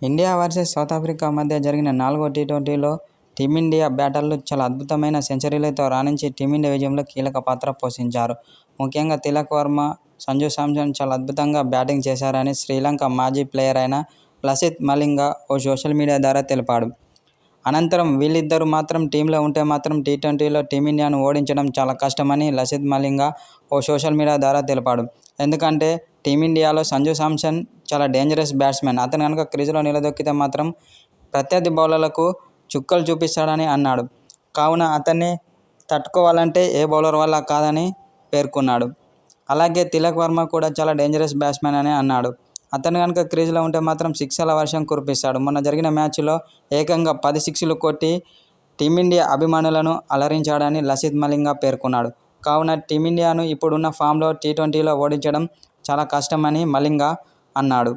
India versus south Africa మధ్య జరిగిన 4వ టీ20లో టీమిండియా బ్యాటర్లు చాలా అద్భుతమైన సెంచరీలతో రాణించి టీమిండియా విజయంలో కీలక పాత్ర పోషించారు. ముఖ్యంగా తిలక్ వర్మ, సంజు శాంసన్ చాలా అద్భుతంగా బ్యాటింగ్ చేశారని శ్రీలంక మాజీ ప్లేయర్ అయిన లసిత్ మలింగ ఓ సోషల్ మీడియా ద్వారా తెలిపాడు. అనంతరం వీళ్లిద్దరూ మాత్రం టీంలో ఉంటే మాత్రం టీ20లో టీమిండియాను ఓడించడం చాలా కష్టమని లసిత్ మలింగ ఓ సోషల్ మీడియా ద్వారా తెలిపాడు. ఎందుకంటే టీమిండియాలో సంజు శాంసన్ చాలా డేంజరస్ బ్యాట్స్మన్. అతను కనుక క్రీజులో నిలదొక్కితే మాత్రం ప్రత్యర్థి బౌలర్లకు చుక్కలు చూపిస్తాడని అన్నాడు. కావున అతన్ని తట్టుకోవాలంటే ఏ బౌలర్ వల్ల కాదని పేర్కొన్నాడు. అలాగే తిలక్ వర్మ కూడా చాలా డేంజరస్ బ్యాట్స్మన్ అని అన్నాడు. అతను కనుక క్రీజులో ఉంటే మాత్రం సిక్సర్ల వర్షం కురిపిస్తాడు. మొన్న జరిగిన మ్యాచ్లో ఏకంగా 10 సిక్స్లు కొట్టి టీమిండియా అభిమానులను అలరించాడని లసిత్ మలింగ పేర్కొన్నాడు. కావున టీమిండియాను ఇప్పుడున్న ఫామ్లో టీ20లో ఓడించడం చాలా కష్టమని మలింగ అన్నాడు.